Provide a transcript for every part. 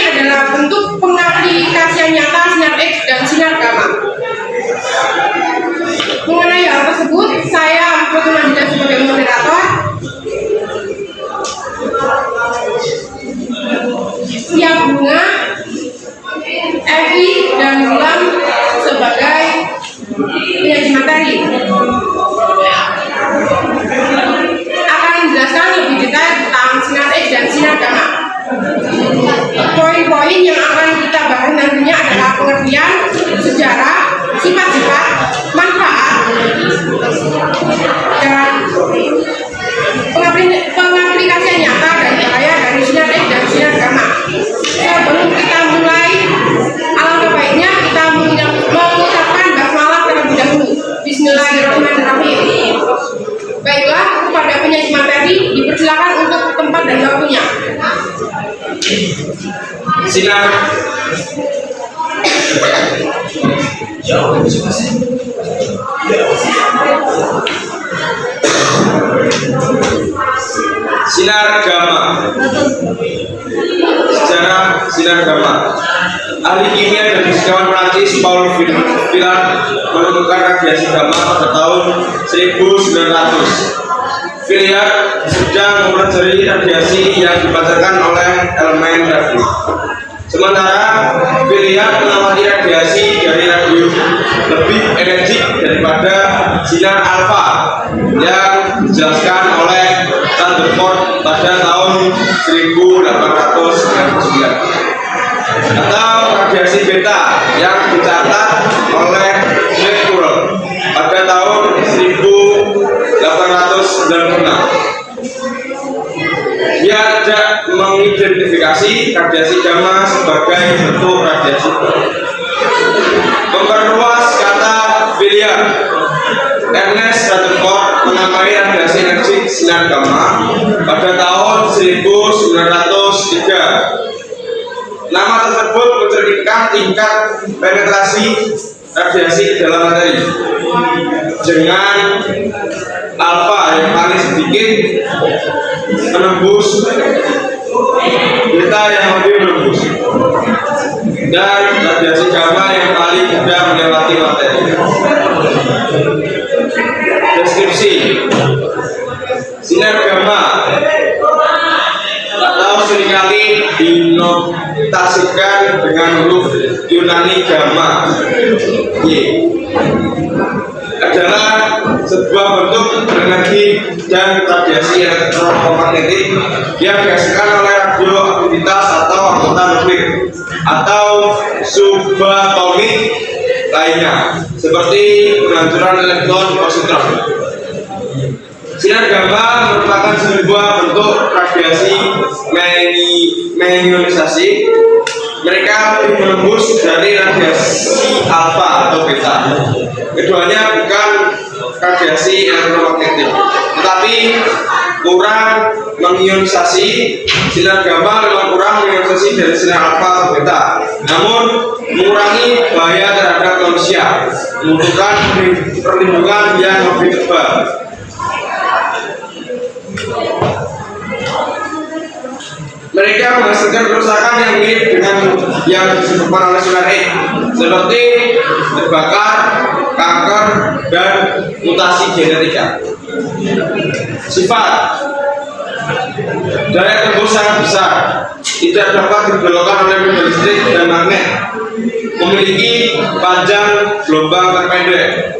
adalah bentuk pengaplikasian nyata sinar X dan sinar gamma. Mengenai hal tersebut, saya Fatima Dila sebagai moderator. Siap Bunga, Evi dan Gilang sebagai penyaji materi akan menjelaskan lebih detail tentang sinar X dan sinar gamma. Poin-poin yang akan kita bahas nantinya adalah pengertian, sejarah, sifat-sifat, manfaat, dan pengaplikasian nyata dan bahaya dari sinar X dan sinar gamma. Sebelum kita mulai, alangkah baiknya kita mengucapkan basmalah terlebih dahulu. Bismillahirrahmanirrahim. Baiklah, kepada penyaji materi dipersilakan untuk tempat dan waktunya. Sinar gamma. Sejarah sinar gamma. Ahli kimia dan fisikawan Prancis Paul Villard menemukan radiasi gamma pada tahun 1900. Villard sedang mempelajari radiasi yang dipancarkan oleh elemen radio. Sementara Villard mengamati radiasi dari radio lebih energik daripada sinar alfa yang dijelaskan oleh Rutherford pada tahun 1899, atau radiasi beta yang dicatat oleh Maxwell pada tahun 1896. Dia tidak mengidentifikasi radiasi gamma sebagai bentuk radiasi. Memperluas kata Villard, Ernest Rutherford menamai radiasi energi sinar gamma pada tahun 1903. Nama tersebut mencerminkan tingkat penetrasi radiasi ke dalam materi. Dengan alfa yang paling sedikit menembus, beta yang lebih menembus, dan radiasi gamma yang paling mudah melewati materi. Deskripsi sinar gamma atau seringkali dinotasikan dengan huruf Yunani gamma, Y, adalah sebuah bentuk energi dan radiasi elektromagnetik yang dihasilkan oleh radioaktivitas atau anggota nuklir atau subatomik lainnya, seperti penghancuran elektron positron. Sinar gamma merupakan sebuah bentuk radiasi mengionisasi. Mereka lebih menembus dari radiasi alfa atau beta. Keduanya bukan radiasi elektromagnetik, tetapi kurang mengionisasi. Sinar gamma memang kurang mengionisasi dari sinar alfa atau beta, namun mengurangi bahaya terhadap manusia, membutuhkan perlindungan yang lebih tebal. Mereka menghasilkan kerusakan yang mirip dengan yang disebabkan oleh sinar X, seperti terbakar, kanker, dan mutasi genetika. Sifat: daya tembus sangat besar, tidak dapat dibelokkan oleh medan listrik dan magnet, memiliki panjang gelombang terpendek,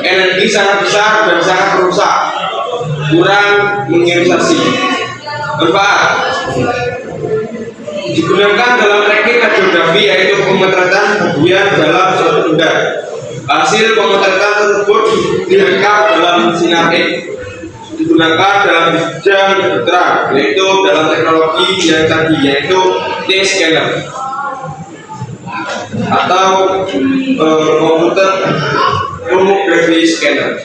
energi sangat besar dan sangat merusak, kurang mengionisasi. Manfaat: digunakan dalam teknik radiografi, yaitu pemotretan bagian dalam suatu benda. Hasil pemotretan tersebut direkam dalam sinar X. Digunakan dalam bidang kedokteran, yaitu dalam teknologi yang canggih, yaitu T-scanner atau komputer tomography scanner.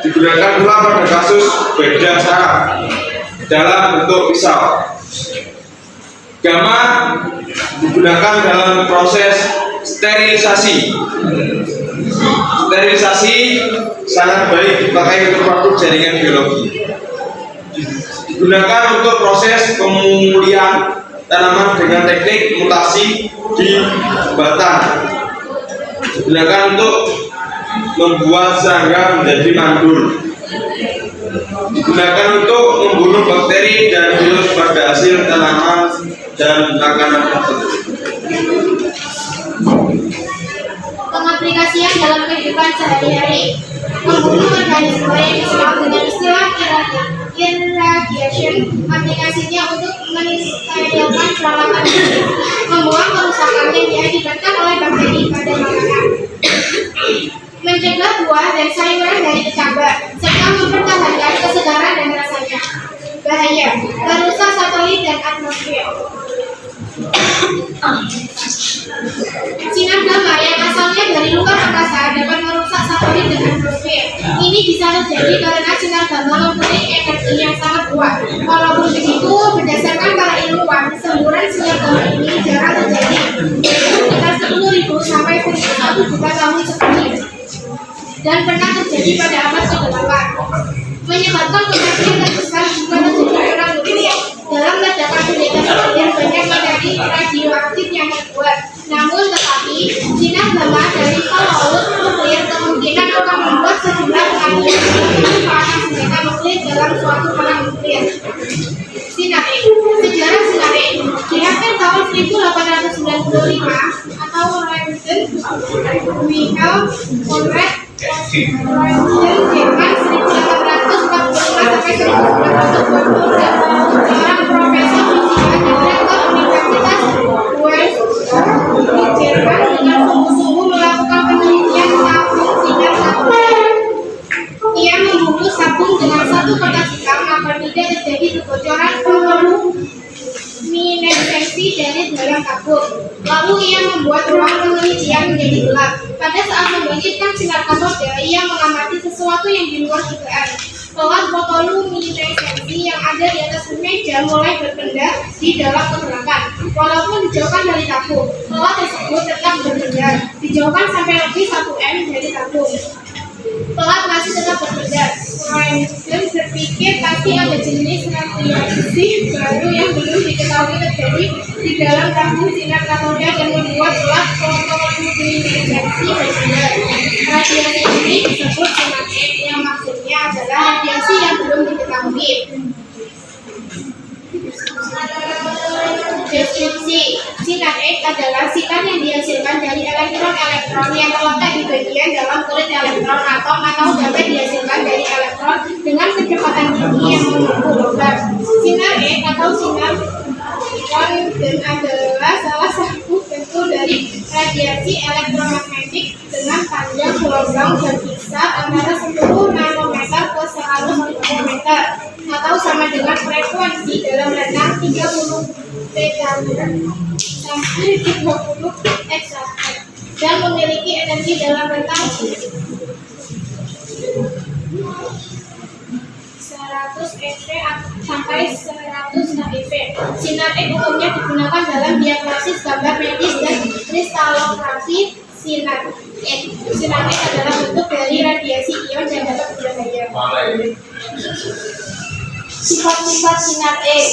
Digunakan pula pada kasus beda saraf dalam bentuk pisau. Gamma digunakan dalam proses sterilisasi. Sterilisasi sangat baik dipakai untuk produk jaringan biologi. Digunakan untuk proses pemulihan tanaman dengan teknik mutasi di batang. Digunakan untuk membuat serangga menjadi mandul. Digunakan untuk membunuh bakteri dan virus pada hasil tanaman dan makanan tertentu. Pengaplikasian dalam kehidupan sehari-hari. Membunuh organisme yang dikenal dengan istilah irradiation. Aplikasinya untuk mensterilkan peralatan medis, membuang kerusakan yang diakibatkan oleh bakteri pada makanan, mencegah buah dan sayuran dari kecambah, serta mempertahankan kesegaran dan rasanya. Bahaya, merusak satelit dan atmosfer. Sinar gamma yang asalnya dari luar angkasa dapat merusak satelit dan atmosfer. Ini bisa terjadi karena sinar gamma mempunyai energi yang sangat kuat. Walaupun begitu, berdasarkan para ilmuwan, semburan sinar gamma ini jarang terjadi, sekitar 10.000 sampai 1 juta tahun sekali, dan pernah terjadi pada abad ke-8. Menyebabkan kematian terbesar jika terjadi perang nuklir. Dalam ledakan militer nuklir banyak materi radioaktif yang terbuat. Namun tetapi, sinar gamma dari fallout nuklir kemungkinan akan membuat sejumlah kematian pemanfaatan senjata nuklir dalam suatu perang nuklir. Sinar X. Sejarah sinar X. Di akhir tahun 1895 atau Roentgen Michael Conrad Roentgen Jerman 1845 sampai 1923, seorang profesor fisika dan rektor Universitas Würzburg di Jerman dengan sungguh-sungguh melakukan penelitian tabung sinar gamma. Ia membungkus sabung dengan satu kotak hitam agar tidak terjadi kebocoran fotoluminesensi dari dalam tabung. Lalu ia membuat ruang penelitian menjadi gelap. Pada saat membangkitkan sinar katoda, ia mengamati sesuatu yang di luar dugaan. Pelat fotoluminesensi yang ada di atas meja mulai berpindah di dalam kegelapan. Walaupun dijauhkan dari tabung, pelat tersebut tetap berpindah. Dijauhkan sampai lebih 1 m dari tabung, pelat masih tetap berpindah. Roentgen berpikir pasti ada jenis radiasi baru yang belum diketahui terjadi di dalam tabung sinar katoda dan membuat pelat fotoluminesensi berpindah. Radiasi ini disebut sinar X, yang maksudnya adalah radiasi yang belum diketahui. Deskripsi. Sinar X adalah sinar yang dihasilkan dari elektron-elektron yang terletak di bagian dalam kulit elektron atom atau dapat dihasilkan dari elektron dengan kecepatan tinggi yang mengumpul logam. Sinar X atau sinar Roentgen adalah salah satu bentuk dari radiasi elektromagnetik dengan panjang gelombang berkisar antara 10 nanometer ke 100 mikrometer atau sama dengan frekuensi dalam rentang 30 petahertz sampai 30 exahertz dan memiliki energi dalam rentang 100 eV sampai 100 kV. Sinar X umumnya digunakan dalam diagnosis gambar medis dan kristalografi. Sinar X adalah bentuk dari radiasi ion yang dapat berbahaya. Sifat-sifat sinar X.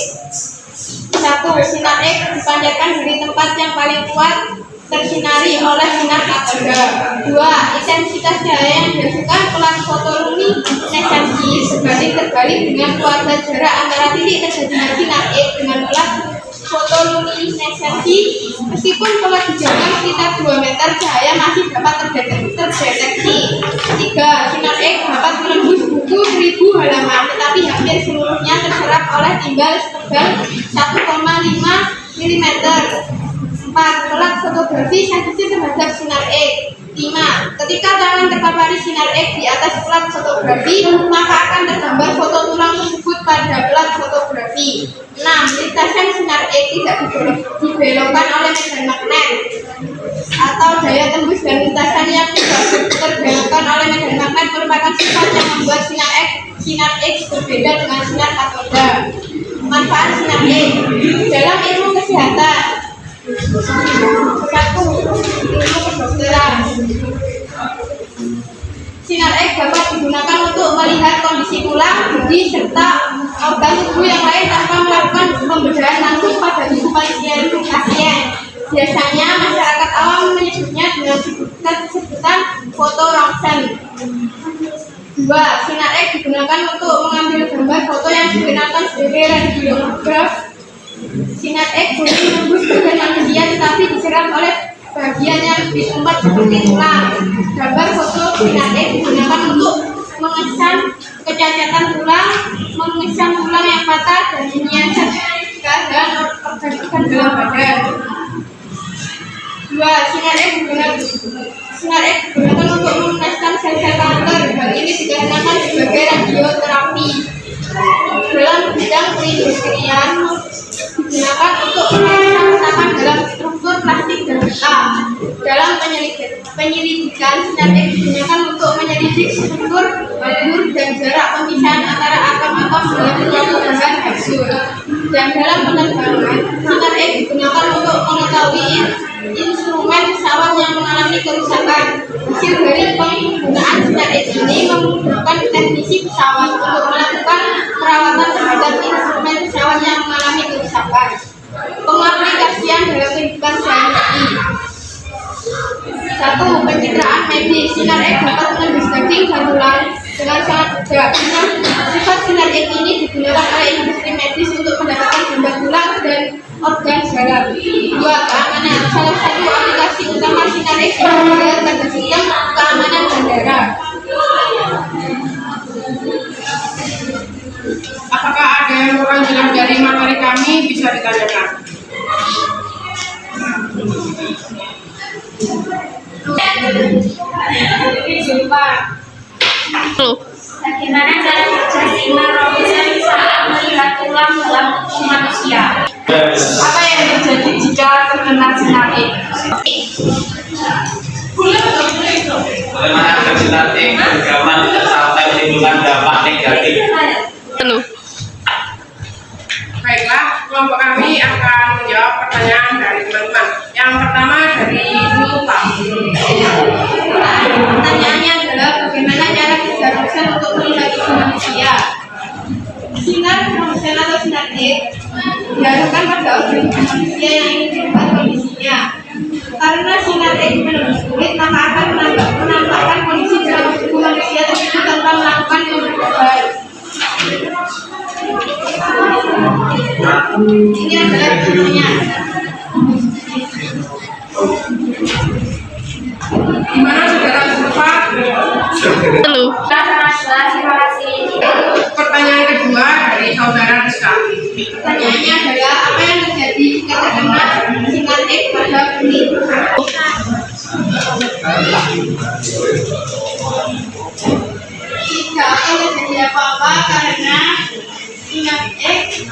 1. Sinar X dipancarkan dari tempat yang paling kuat tersinari oleh sinar katoda. 2. Intensitas cahaya yang dihasilkan pelan fotoluminesensi sebanding terbalik dengan keluarga jarak antara titik terjadinya sinar X dengan pelan fotoluminesensi. Meskipun pelan dijauhkan sekitar 2 meter, cahaya masih dapat terdeteksi. 3. Sinar X dapat menembus buku 1000 halaman, tetapi hampir seluruhnya terserap oleh timbal setebal 1,5 mm. 4. Pelat fotografi sensitif terhadap sinar X. 5. Ketika tangan terpapari sinar X di atas pelat fotografi, maka akan tergambar foto tulang tersebut pada pelat fotografi. 6. Lintasan sinar X tidak dibelokkan oleh medan magnet atau daya tembus, dan lintasan yang tidak terbelokkan oleh medan magnet merupakan sifat yang membuat sinar X berbeda dengan sinar katoda. Manfaat sinar X dalam ilmu kesehatan. 1. Ilmu kedokteran. Sinar X dapat digunakan untuk melihat kondisi tulang, gigi, serta organ tubuh yang lain tanpa melakukan pembedahan langsung pada tubuh pasien. Biasanya masyarakat awam menyebutnya dengan sebutan foto ronsen. 2. Sinar X digunakan untuk mengambil gambar foto yang digunakan sebagai radiograf. Sinar X boleh menembus bagian manusia tetapi diserap oleh bagian yang lebih tempat seperti tulang. Gambar foto sinar X digunakan untuk mengesan kecacatan tulang, mengesan tulang yang patah, dan menyiasat keadaan organ dalam badan. 2. Sinar X digunakan untuk mengesan sel-sel kanker. Hal ini digunakan sebagai radioterapi. Dalam bidang perindustrian digunakan untuk mengesan retakan dalam struktur plastik dan metal. Dalam penyelidikan, sinar X digunakan untuk menyelidik struktur, alur, dan jarak pemisahan antara atom-atom dalam suatu bahan hasil. Dan dalam penerbangan, sinar X digunakan untuk mengetahui instrumen pesawat yang mengalami kerusakan. Hasil dari penggunaan sinar X ini memudahkan teknisi pesawat untuk melakukan perawatan terhadap instrumen pesawat yang mengalami kerusakan. Pengaplikasian dalam kehidupan sehari-hari. 1. Pencitraan medis. Sinar X dapat menembus daging dan tulang dengan sangat mudah. Sifat sinar X ini digunakan oleh industri medis untuk mendapatkan gambar tulang dan organ dalam. 2. Keamanan. Salah satu aplikasi utama sinar X adalah pada sistem keamanan bandara. Apakah ada yang kurang jelas dari materi kami? Bisa ditanyakan. Bagaimana cara kerja sinar ronsen saat melihat tulang dalam manusia? Apa yang terjadi jika terkena sinar X? Bagaimana sinar X bergabung sampai menimbulkan dampak negatif? Baiklah, kelompok kami akan menjawab pertanyaan dari teman-teman. Yang pertama dari Lupa. Pertanyaannya adalah bagaimana cara kerja ronsen untuk melihat tubuh manusia? Sinar ronsen atau sinar X diarahkan pada organ manusia yang ingin dilihat kondisinya. Karena sinar X menembus kulit, maka akan menampakkan kondisi dalam tubuh manusia tersebut tanpa melakukan pembedahan. Ini adalah pertanyaan. Gimana saudara Lupa? Terima kasih. Pertanyaan kedua dari saudara Rizka. Pertanyaannya adalah apa yang terjadi jika terkena sinar X pada kulit? Tidak akan terjadi apa-apa karena sinar X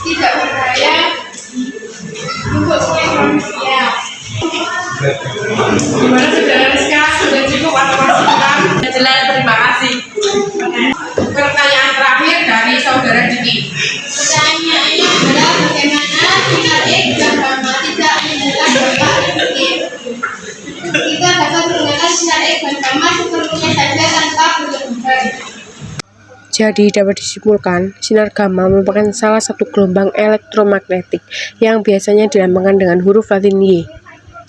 tidak berbahaya untuk kulit manusia. Gimana saudara Rizka? Sudah cukup atau masih kurang? Jelas, terima kasih. Pertanyaan terakhir dari saudara Diki. Pertanyaannya adalah bagaimana sinar X dan gamma tidak menimbulkan dampak negatif? Kita dapat menggunakan sinar X dan gamma sepenuhnya saja tanpa berlebihan. Jadi dapat disimpulkan, sinar gamma merupakan salah satu gelombang elektromagnetik yang biasanya dilambangkan dengan huruf Latin Y.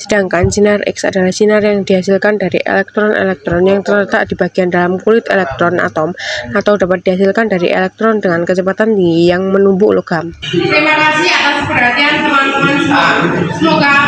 Sedangkan sinar X adalah sinar yang dihasilkan dari elektron-elektron yang terletak di bagian dalam kulit elektron atom atau dapat dihasilkan dari elektron dengan kecepatan tinggi yang menumbuk logam. Terima kasih atas perhatian teman-teman semua. Semoga